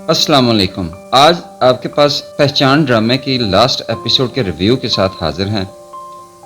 अस्सलाम वालेकुम। आज आपके पास पहचान ड्रामे की लास्ट एपिसोड के रिव्यू के साथ हाजिर हैं।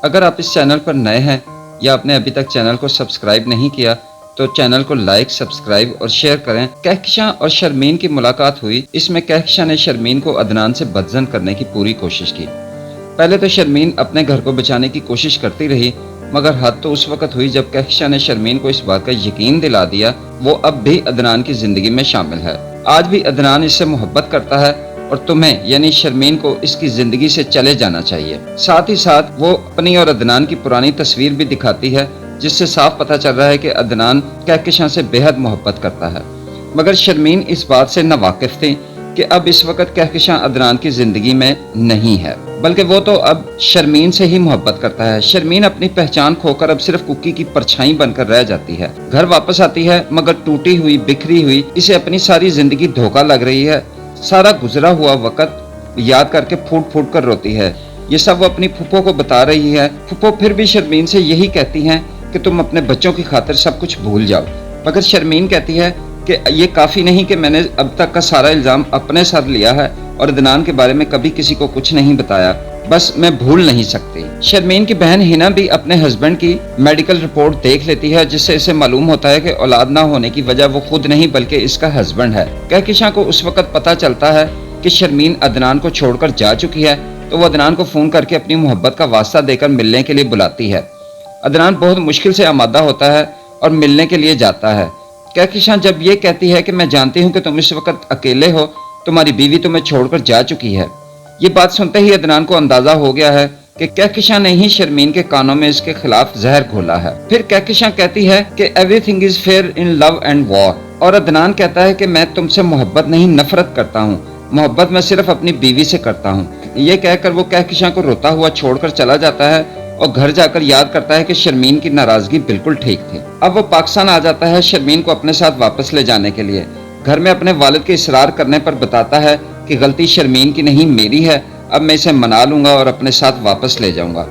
अगर आप इस चैनल पर नए हैं या आपने अभी तक चैनल को सब्सक्राइब नहीं किया तो चैनल को लाइक, सब्सक्राइब और शेयर करें। कहकशां और शर्मीन की मुलाकात हुई। इसमें कहकशां ने शर्मीन को अदनान से बदजन करने की पूरी कोशिश की। पहले तो शर्मीन अपने घर को बचाने की कोशिश करती रही, मगर हद तो उस वक्त हुई जब कहकशां ने शर्मीन को इस बात का यकीन दिला दिया वो अब भी अदनान की जिंदगी में शामिल है। आज भी अदनान इससे मोहब्बत करता है और तुम्हें यानी शर्मीन को इसकी जिंदगी से चले जाना चाहिए। साथ ही साथ वो अपनी और अदनान की पुरानी तस्वीर भी दिखाती है, जिससे साफ पता चल रहा है कि अदनान कहकशां से बेहद मोहब्बत करता है। मगर शर्मीन इस बात से नावाकिफ थी कि अब इस वक्त कहकशां अदनान की जिंदगी में नहीं है, बल्कि वो तो अब शर्मीन से ही मोहब्बत करता है। शर्मीन अपनी पहचान खोकर अब सिर्फ कुकी की परछाई बनकर रह जाती है। घर वापस आती है मगर टूटी हुई, बिखरी हुई। इसे अपनी सारी जिंदगी धोखा लग रही है। सारा गुजरा हुआ वक्त याद करके फूट फूट कर रोती है। ये सब वो अपनी फुप्पो को बता रही है। फुप्पो फिर भी शर्मीन से यही कहती हैं कि तुम अपने बच्चों की खातिर सब कुछ भूल जाओ। मगर शर्मीन कहती है कि ये काफी नहीं कि मैंने अब तक का सारा इल्जाम अपने सर लिया है और अदनान के बारे में कभी किसी को कुछ नहीं बताया, बस मैं भूल नहीं सकती। शर्मीन की बहन हिना भी अपने हस्बैंड की मेडिकल रिपोर्ट देख लेती है, जिससे इसे मालूम होता है कि औलाद ना होने की वजह वो खुद नहीं बल्कि इसका हस्बैंड है। कहकशां को उस वक्त पता चलता है कि शर्मीन अदनान को छोड़कर जा चुकी है, तो वो अदनान को फोन करके अपनी मोहब्बत का वास्ता देकर मिलने के लिए बुलाती है। अदनान बहुत मुश्किल से आमादा होता है और मिलने के लिए जाता है। कहकशां जब ये कहती है कि मैं जानती हूँ कि तुम इस वक्त अकेले हो, तुम्हारी बीवी तुम्हें छोड़कर जा चुकी है। ये बात सुनते ही अदनान को अंदाजा हो गया है कि कहकशां ने ही शर्मीन के कानों में इसके खिलाफ जहर घोला है। फिर कहकशां कहती है कि everything is fair in love and war, और अदनान कहता है कि मैं तुमसे मोहब्बत नहीं नफरत करता हूँ, मोहब्बत मैं सिर्फ अपनी बीवी से करता हूँ। ये कहकर वो कहकशां को रोता हुआ छोड़कर चला जाता है और घर जाकर याद करता है कि शर्मीन की नाराजगी बिल्कुल ठीक थी। अब वो पाकिस्तान आ जाता है शर्मीन को अपने साथ वापस ले जाने के लिए। घर में अपने वालिद के इसरार करने पर बताता है कि गलती शर्मीन की नहीं मेरी है, अब मैं इसे मना लूंगा और अपने साथ वापस ले जाऊंगा।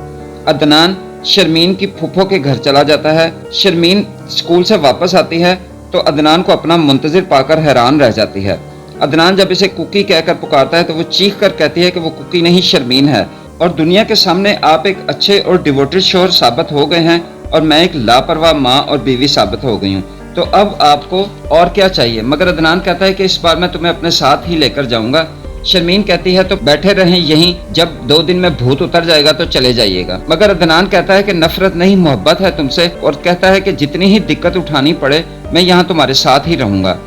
अदनान शर्मीन की फूफो के घर चला जाता है। शर्मीन स्कूल से वापस आती है तो अदनान को अपना मुंतजिर पाकर हैरान रह जाती है। अदनान जब इसे कुकी कहकर पुकारता है तो वो चीख कर कहती है कि वो कुकी नहीं शर्मीन है और दुनिया के सामने आप एक अच्छे और डिवोटेड शौहर साबित हो गए हैं और मैं एक लापरवाह माँ और बीवी साबित हो गई हूँ, तो अब आपको और क्या चाहिए। मगर अदनान कहता है कि इस बार मैं तुम्हें अपने साथ ही लेकर जाऊंगा। शर्मीन कहती है तो बैठे रहें यहीं, जब 2 दिन में भूत उतर जाएगा तो चले जाइएगा। मगर अदनान कहता है कि नफरत नहीं मोहब्बत है तुमसे, और कहता है कि जितनी ही दिक्कत उठानी पड़े मैं यहाँ तुम्हारे साथ ही रहूंगा।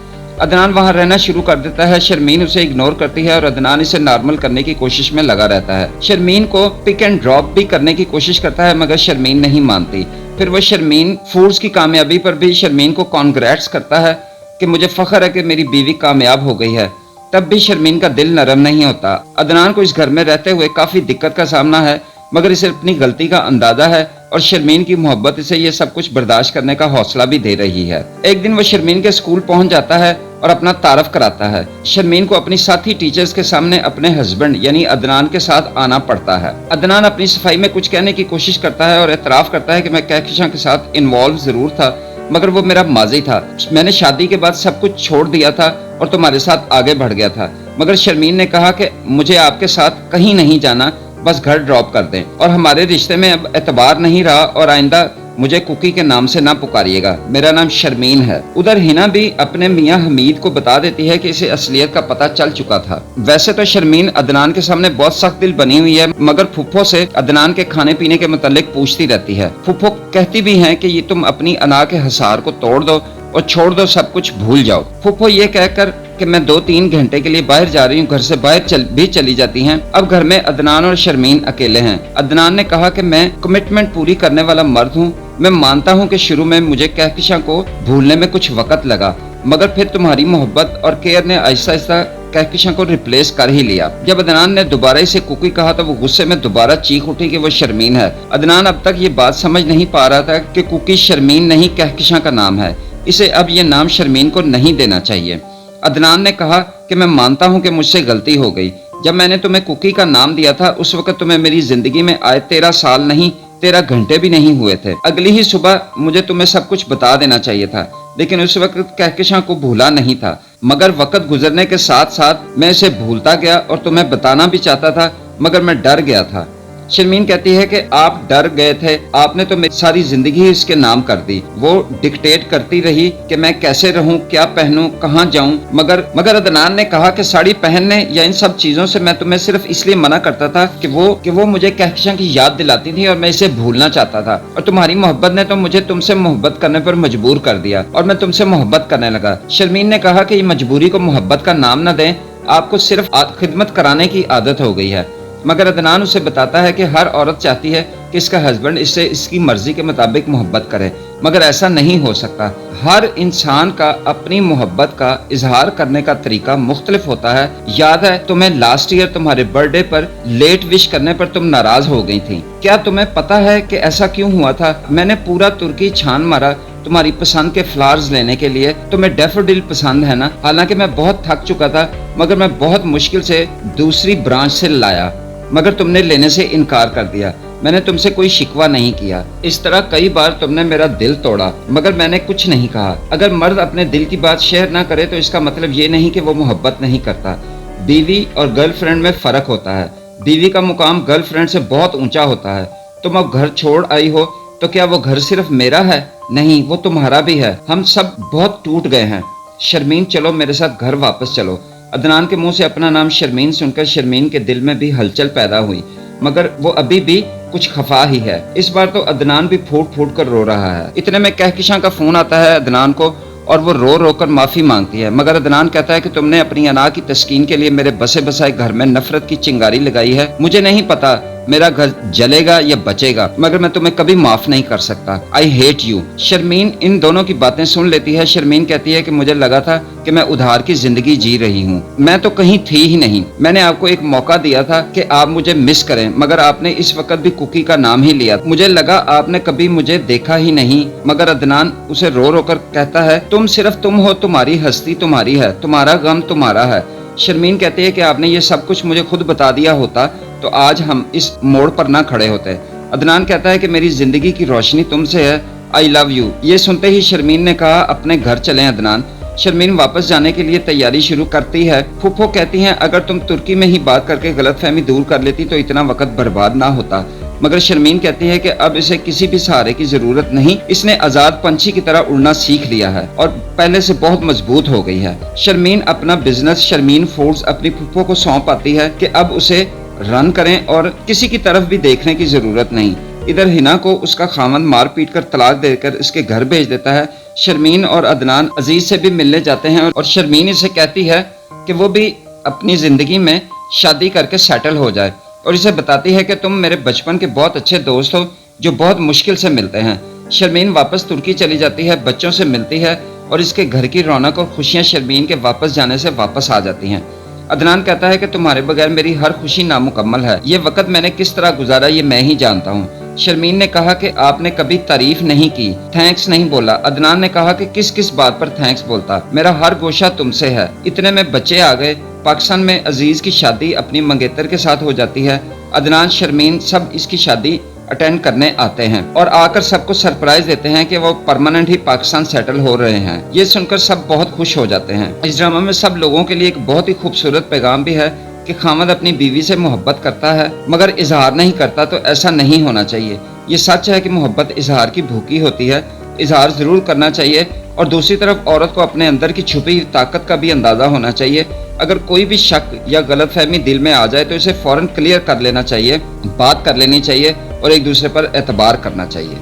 अदनान वहाँ रहना शुरू कर देता है। शर्मीन उसे इग्नोर करती है और अदनान इसे नॉर्मल करने की कोशिश में लगा रहता है। शर्मीन को पिक एंड ड्रॉप भी करने की कोशिश करता है मगर शर्मीन नहीं मानती। फिर वो शर्मीन फूड्स की कामयाबी पर भी शर्मीन को कॉन्ग्रेट्स करता है कि मुझे फख्र है कि मेरी बीवी कामयाब हो गई है। तब भी शर्मीन का दिल नरम नहीं होता। अदनान को इस घर में रहते हुए काफी दिक्कत का सामना है, मगर इसे अपनी गलती का अंदाजा है और शर्मीन की मोहब्बत इसे ये सब कुछ बर्दाश्त करने का हौसला भी दे रही है। एक दिन वो शर्मीन के स्कूल पहुंच जाता है और अपना तारफ कराता है। शर्मीन को अपनी साथी टीचर्स के सामने अपने हस्बैंड यानी अदनान के साथ आना पड़ता है। अदनान अपनी सफाई में कुछ कहने की कोशिश करता है और एतराफ करता है कि मैं कहकशां के साथ इन्वॉल्व जरूर था, मगर वो मेरा माजी था। मैंने शादी के बाद सब कुछ छोड़ दिया था और तुम्हारे साथ आगे बढ़ गया था। मगर शर्मीन ने कहा कि मुझे आपके साथ कहीं नहीं जाना, बस घर ड्रॉप कर दें और हमारे रिश्ते में अब एतबार नहीं रहा और आइंदा मुझे कुकी के नाम से ना पुकारिएगा, मेरा नाम शर्मीन है। उधर हिना भी अपने मियाँ हमीद को बता देती है कि इसे असलियत का पता चल चुका था। वैसे तो शर्मीन अदनान के सामने बहुत सख्त दिल बनी हुई है, मगर फुफ्फो से अदनान के खाने पीने के मुतालिक पूछती रहती है। फुफ्फो कहती भी हैं कि ये तुम अपनी अना के हिसार को तोड़ दो और छोड़ दो, सब कुछ भूल जाओ। फुफ्फो ये कहकर कि मैं 2-3 घंटे के लिए बाहर जा रही हूँ, घर से बाहर भी चली जाती हैं। अब घर में अदनान और शर्मीन अकेले हैं। अदनान ने कहा कि मैं कमिटमेंट पूरी करने वाला मर्द हूँ। मैं मानता हूँ कि शुरू में मुझे कहकशां को भूलने में कुछ वक्त लगा, मगर फिर तुम्हारी मोहब्बत और केयर ने आहिस्ता आहिस्ता कहकशां को रिप्लेस कर ही लिया। जब अदनान ने दोबारा इसे कुकी कहा तो वो गुस्से में दोबारा चीख उठी कि वो शर्मीन है। अदनान अब तक ये बात समझ नहीं पा रहा था कि कुकी शर्मीन नहीं कहकशां का नाम है। इसे अब ये नाम शर्मीन को नहीं देना चाहिए। अदनान ने कहा कि मैं मानता हूँ कि मुझसे गलती हो गई। जब मैंने तुम्हें कुकी का नाम दिया था उस वक्त तुम्हें मेरी जिंदगी में आए 13 साल नहीं 13 घंटे भी नहीं हुए थे। अगली ही सुबह मुझे तुम्हें सब कुछ बता देना चाहिए था। लेकिन उस वक्त कहकशां को भूला नहीं था, मगर वक्त गुजरने के साथ साथ मैं इसे भूलता गया और तुम्हें बताना भी चाहता था, मगर मैं डर गया था। शर्मीन कहती है कि आप डर गए थे, आपने तो मेरी सारी जिंदगी इसके नाम कर दी। वो डिक्टेट करती रही कि मैं कैसे रहूं, क्या पहनूं, कहां जाऊं, मगर अदनान ने कहा कि साड़ी पहनने या इन सब चीजों से मैं तुम्हें सिर्फ इसलिए मना करता था कि वो मुझे कहकशां की याद दिलाती थी और मैं इसे भूलना चाहता था, और तुम्हारी मोहब्बत ने तो मुझे तुमसे मोहब्बत करने पर मजबूर कर दिया और मैं तुमसे मोहब्बत करने लगा। शर्मीन ने कहा कि ये मजबूरी को मोहब्बत का नाम न दें, आपको सिर्फ खिदमत कराने की आदत हो गई है। मगर अदनान उसे बताता है कि हर औरत चाहती है कि इसका हस्बैंड इससे इसकी मर्जी के मुताबिक मोहब्बत करे, मगर ऐसा नहीं हो सकता। हर इंसान का अपनी मोहब्बत का इजहार करने का तरीका मुख्तलिफ होता है। याद है तुम्हें लास्ट ईयर तुम्हारे बर्थडे पर लेट विश करने पर तुम नाराज हो गई थी। क्या तुम्हें पता है कि ऐसा क्यों हुआ था? मैंने पूरा तुर्की छान मारा तुम्हारी पसंद के फ्लावर्स लेने के लिए। तुम्हें डैफोडिल पसंद है ना? हालांकि मैं बहुत थक चुका था, मगर मैं बहुत मुश्किल से दूसरी ब्रांच से लाया, मगर तुमने लेने से इनकार कर दिया। मैंने तुमसे कोई शिकवा नहीं किया। इस तरह कई बार तुमने मेरा दिल तोड़ा, मगर मैंने कुछ नहीं कहा। अगर मर्द अपने दिल की बात शेयर ना करे तो इसका मतलब ये नहीं कि वो मोहब्बत नहीं करता। बीवी और गर्लफ्रेंड में फर्क होता है। बीवी का मुकाम गर्लफ्रेंड से बहुत ऊंचा होता है। तुम अब घर छोड़ आई हो तो क्या वो घर सिर्फ मेरा है? नहीं, वो तुम्हारा भी है। हम सब बहुत टूट गए हैं। शर्मीन, चलो मेरे साथ घर वापस चलो। अदनान के मुंह से अपना नाम शर्मीन सुनकर शर्मीन के दिल में भी हलचल पैदा हुई, मगर वो अभी भी कुछ खफा ही है। इस बार तो अदनान भी फूट फूट कर रो रहा है। इतने में कहकशां का फोन आता है अदनान को और वो रो रो कर माफी मांगती है, मगर अदनान कहता है कि तुमने अपनी अना की तस्कीन के लिए मेरे बसे बसाए घर में नफरत की चिंगारी लगाई है। मुझे नहीं पता मेरा घर जलेगा या बचेगा, मगर मैं तुम्हें कभी माफ नहीं कर सकता। I hate you. शर्मीन इन दोनों की बातें सुन लेती है। शर्मीन कहती है कि मुझे लगा था कि मैं उधार की जिंदगी जी रही हूँ। मैं तो कहीं थी ही नहीं। मैंने आपको एक मौका दिया था कि आप मुझे मिस करें, मगर आपने इस वक्त भी कुकी का नाम ही लिया। मुझे लगा आपने कभी मुझे देखा ही नहीं। मगर अदनान उसे रो रो कर कहता है, तुम सिर्फ तुम हो, तुम्हारी हस्ती तुम्हारी है, तुम्हारा गम तुम्हारा है। शर्मीन कहती है कि आपने ये सब कुछ मुझे खुद बता दिया होता तो आज हम इस मोड़ पर ना खड़े होते। अदनान कहता है कि मेरी जिंदगी की रोशनी तुमसे है, आई लव यू। ये सुनते ही शर्मीन ने कहा, अपने घर चलें अदनान। शर्मीन वापस जाने के लिए तैयारी शुरू करती है। फूफो कहती हैं, अगर तुम तुर्की में ही बात करके गलतफहमी दूर कर लेती तो इतना वक्त बर्बाद ना होता। मगर शर्मीन कहती है कि अब इसे किसी भी सहारे की जरूरत नहीं, इसने आजाद पंछी की तरह उड़ना सीख लिया है और पहले से बहुत मजबूत हो गई है। शर्मीन अपना बिजनेस शर्मीन फूड्स अपनी फूफो को सौंप आती है कि अब उसे रन करें और किसी की तरफ भी देखने की जरूरत नहीं। इधर हिना को उसका खामन मार पीट कर तलाक देकर इसके घर भेज देता है। शर्मीन और अदनान अजीज से भी मिलने जाते हैं और शर्मीन इसे कहती है कि वो भी अपनी जिंदगी में शादी करके सेटल हो जाए और इसे बताती है कि तुम मेरे बचपन के बहुत अच्छे दोस्त हो जो बहुत मुश्किल से मिलते हैं। शर्मीन वापस तुर्की चली जाती है, बच्चों से मिलती है और इसके घर की रौनक और खुशियां शर्मीन के वापस जाने से वापस आ जाती हैं। अदनान कहता है कि तुम्हारे बगैर मेरी हर खुशी नामुकम्मल है। ये वक्त मैंने किस तरह गुजारा ये मैं ही जानता हूँ। शर्मीन ने कहा कि आपने कभी तारीफ नहीं की, थैंक्स नहीं बोला। अदनान ने कहा कि किस किस बात पर थैंक्स बोलता, मेरा हर गोशा तुमसे है। इतने में बच्चे आ गए। पाकिस्तान में अजीज की शादी अपनी मंगेतर के साथ हो जाती है। अदनान शर्मीन सब इसकी शादी अटेंड करने आते हैं और आकर सबको सरप्राइज देते हैं कि वो परमानेंट ही पाकिस्तान सेटल हो रहे हैं। ये सुनकर सब बहुत खुश हो जाते हैं। इस ड्रामा में सब लोगों के लिए एक बहुत ही खूबसूरत पैगाम भी है कि खामद अपनी बीवी से मोहब्बत करता है मगर इजहार नहीं करता, तो ऐसा नहीं होना चाहिए। ये सच है कि मोहब्बत इजहार की भूखी होती है, इजहार जरूर करना चाहिए। और दूसरी तरफ औरत को अपने अंदर की छुपी ताकत का भी अंदाजा होना चाहिए। अगर कोई भी शक या गलतफहमी दिल में आ जाए तो इसे फौरन क्लियर कर लेना चाहिए, बात कर लेनी चाहिए और एक दूसरे पर एतबार करना चाहिए।